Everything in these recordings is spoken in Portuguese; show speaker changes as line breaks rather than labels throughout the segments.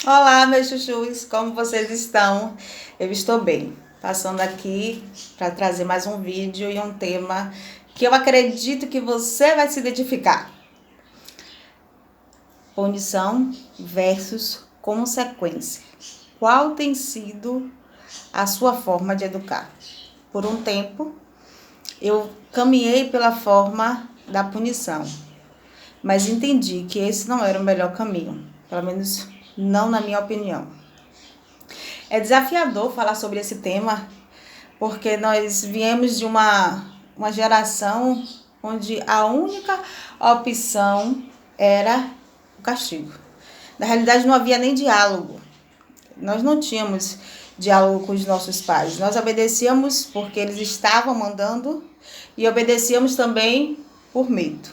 Olá, meus chuchus, como vocês estão? Eu estou bem. Passando aqui para trazer mais um vídeo e um tema que eu acredito que você vai se identificar. Punição versus consequência. Qual tem sido a sua forma de educar? Por um tempo, eu caminhei pela forma da punição, mas entendi que esse não era o melhor caminho, pelo menos não na minha opinião. É desafiador falar sobre esse tema, porque nós viemos de uma geração onde a única opção era o castigo. Na realidade, não havia nem diálogo. Nós não tínhamos diálogo com os nossos pais. Nós obedecíamos porque eles estavam mandando e obedecíamos também por medo,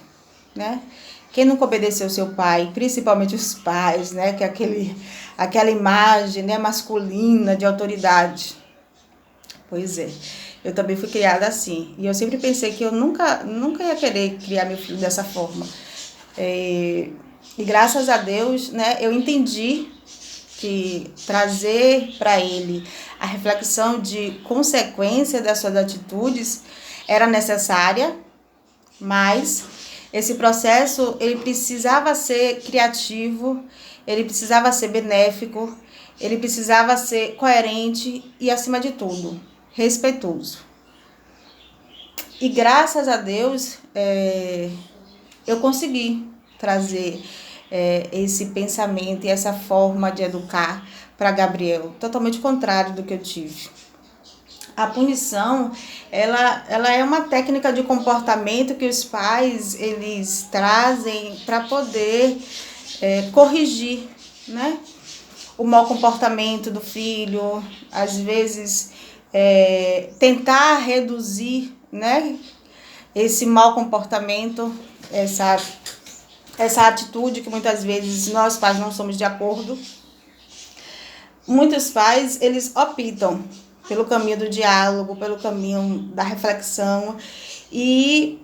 né? Quem nunca obedeceu seu pai, principalmente os pais, né? Que é aquela imagem, né, masculina de autoridade. Pois é, eu também fui criada assim. E eu sempre pensei que eu nunca ia querer criar meu filho dessa forma. E graças a Deus, né, eu entendi que trazer para ele a reflexão de consequência das suas atitudes era necessária, mas esse processo ele precisava ser criativo, ele precisava ser benéfico, ele precisava ser coerente e, acima de tudo, respeitoso. E graças a Deus, eu consegui trazer esse pensamento e essa forma de educar para Gabriel, totalmente contrário do que eu tive. A punição, ela é uma técnica de comportamento que os pais eles trazem para poder corrigir, né? O mau comportamento do filho, às vezes tentar reduzir, né? Esse mau comportamento, essa atitude que muitas vezes nós pais não somos de acordo. Muitos pais, eles optam pelo caminho do diálogo, pelo caminho da reflexão, e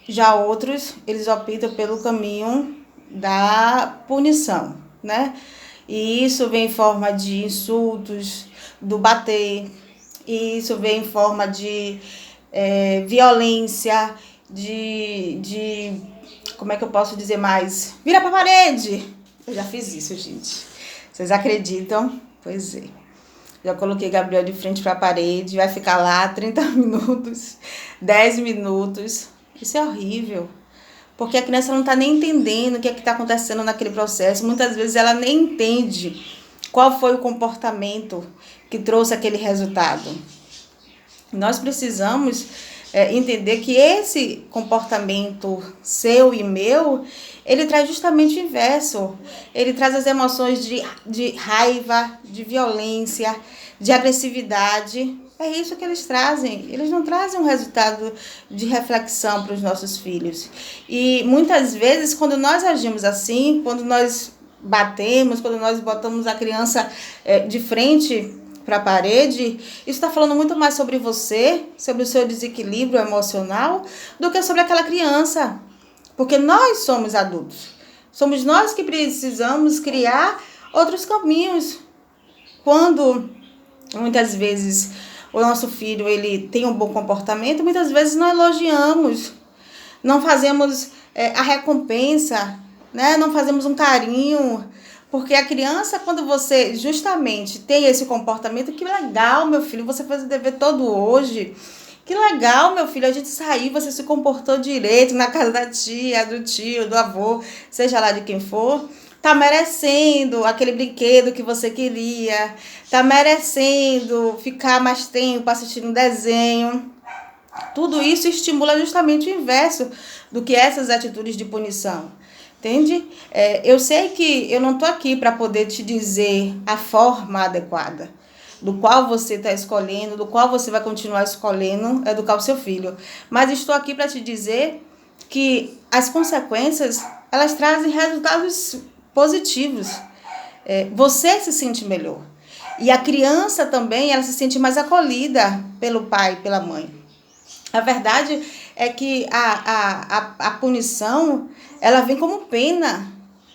já outros, eles optam pelo caminho da punição, né? E isso vem em forma de insultos, do bater, e isso vem em forma de violência, de. Como é que eu posso dizer mais? Vira pra parede! Eu já fiz isso, gente. Vocês acreditam? Pois é. Já coloquei Gabriel de frente para a parede, vai ficar lá 30 minutos, 10 minutos. Isso é horrível, porque a criança não está nem entendendo o que é que está acontecendo naquele processo. Muitas vezes ela nem entende qual foi o comportamento que trouxe aquele resultado. Nós precisamos entender que esse comportamento seu e meu, ele traz justamente o inverso. Ele traz as emoções de raiva, de violência, de agressividade. É isso que eles trazem. Eles não trazem um resultado de reflexão para os nossos filhos. E muitas vezes, quando nós agimos assim, quando nós batemos, quando nós botamos a criança de frente para a parede, isso está falando muito mais sobre você, sobre o seu desequilíbrio emocional, do que sobre aquela criança. Porque nós somos adultos. Somos nós que precisamos criar outros caminhos. Quando muitas vezes o nosso filho ele tem um bom comportamento, muitas vezes não elogiamos, não fazemos a recompensa, né? Não fazemos um carinho. Porque a criança, quando você justamente tem esse comportamento, que legal, meu filho, você fez o dever todo hoje. Que legal, meu filho, a gente saiu, você se comportou direito na casa da tia, do tio, do avô, seja lá de quem for. Tá merecendo aquele brinquedo que você queria. Tá merecendo ficar mais tempo assistindo um desenho. Tudo isso estimula justamente o inverso do que essas atitudes de punição. Entende? Eu sei que eu não estou aqui para poder te dizer a forma adequada, do qual você está escolhendo, do qual você vai continuar escolhendo educar o seu filho. Mas estou aqui para te dizer que as consequências, elas trazem resultados positivos. Você se sente melhor. E a criança também, ela se sente mais acolhida pelo pai e pela mãe. A verdade é que a punição, ela vem como pena.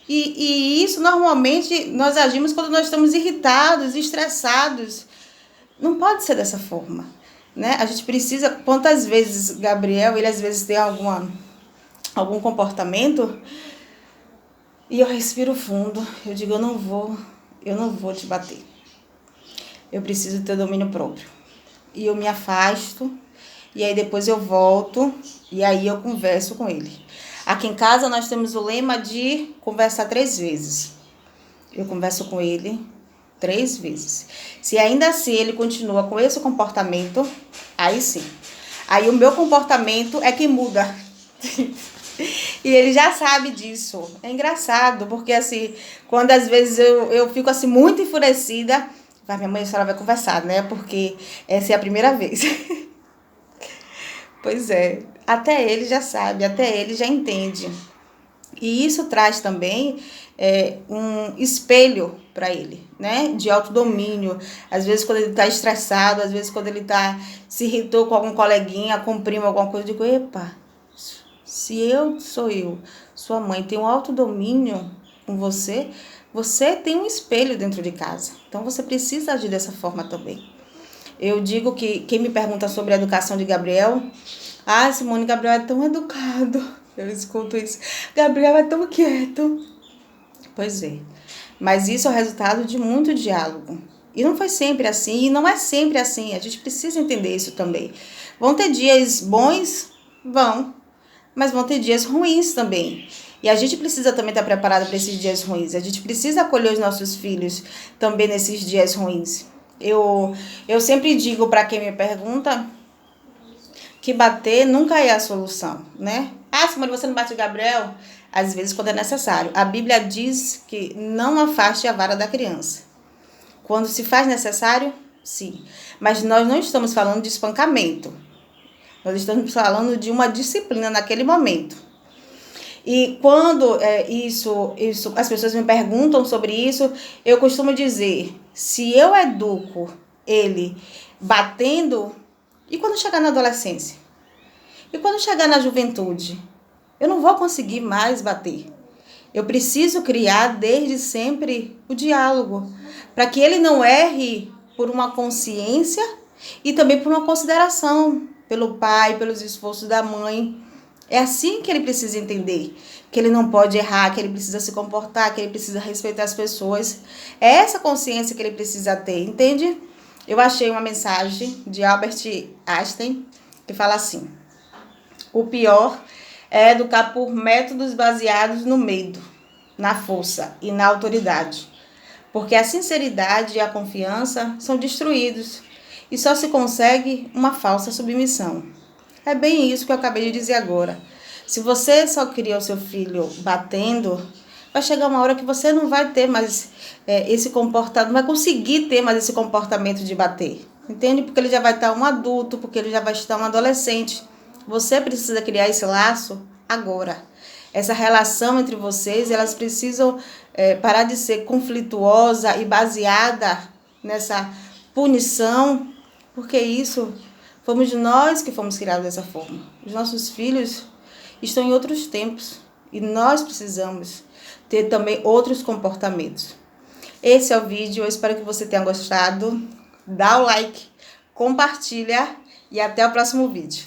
E isso, normalmente, nós agimos quando nós estamos irritados, estressados. Não pode ser dessa forma, né? A gente precisa... Quantas vezes, Gabriel, ele às vezes tem algum comportamento, e eu respiro fundo, eu digo, eu não vou te bater. Eu preciso ter domínio próprio. E eu me afasto, e aí depois eu volto, e aí eu converso com ele. Aqui em casa nós temos o lema de conversar 3 vezes. Eu converso com ele 3 vezes. Se ainda assim ele continua com esse comportamento, aí sim. Aí o meu comportamento é que muda. E ele já sabe disso. É engraçado, porque assim, quando às vezes eu fico assim muito enfurecida, minha mãe, a senhora vai conversar, né? Porque essa é a primeira vez. Pois é, até ele já sabe, até ele já entende. E isso traz também um espelho para ele, né? De autodomínio. Às vezes quando ele está estressado, às vezes quando ele se irritou com algum coleguinha, com um primo, alguma coisa, eu digo, epa, se sou eu, sua mãe, tem um autodomínio com você, você tem um espelho dentro de casa. Então você precisa agir dessa forma também. Eu digo que quem me pergunta sobre a educação de Gabriel, Simone, Gabriel é tão educado. Eu escuto isso. Gabriel é tão quieto. Pois é. Mas isso é o resultado de muito diálogo. E não foi sempre assim, e não é sempre assim. A gente precisa entender isso também. Vão ter dias bons? Vão. Mas vão ter dias ruins também. E a gente precisa também estar preparado para esses dias ruins. A gente precisa acolher os nossos filhos também nesses dias ruins. Eu sempre digo para quem me pergunta que bater nunca é a solução, né? Simone, você não bate o Gabriel? Às vezes, quando é necessário. A Bíblia diz que não afaste a vara da criança. Quando se faz necessário, sim. Mas nós não estamos falando de espancamento. Nós estamos falando de uma disciplina naquele momento. E quando as pessoas me perguntam sobre isso, eu costumo dizer, se eu educo ele batendo, e quando chegar na adolescência? E quando chegar na juventude? Eu não vou conseguir mais bater. Eu preciso criar desde sempre o diálogo, para que ele não erre por uma consciência e também por uma consideração pelo pai, pelos esforços da mãe. É assim que ele precisa entender, que ele não pode errar, que ele precisa se comportar, que ele precisa respeitar as pessoas. É essa consciência que ele precisa ter, entende? Eu achei uma mensagem de Albert Einstein que fala assim: o pior é educar por métodos baseados no medo, na força e na autoridade, porque a sinceridade e a confiança são destruídos e só se consegue uma falsa submissão. É bem isso que eu acabei de dizer agora. Se você só cria o seu filho batendo, vai chegar uma hora que você não vai ter mais esse comportamento, não vai conseguir ter mais esse comportamento de bater. Entende? Porque ele já vai estar um adulto, porque ele já vai estar um adolescente. Você precisa criar esse laço agora. Essa relação entre vocês, elas precisam parar de ser conflituosa e baseada nessa punição, porque isso fomos nós que fomos criados dessa forma. Os nossos filhos estão em outros tempos e nós precisamos ter também outros comportamentos. Esse é o vídeo, eu espero que você tenha gostado. Dá o like, compartilha e até o próximo vídeo.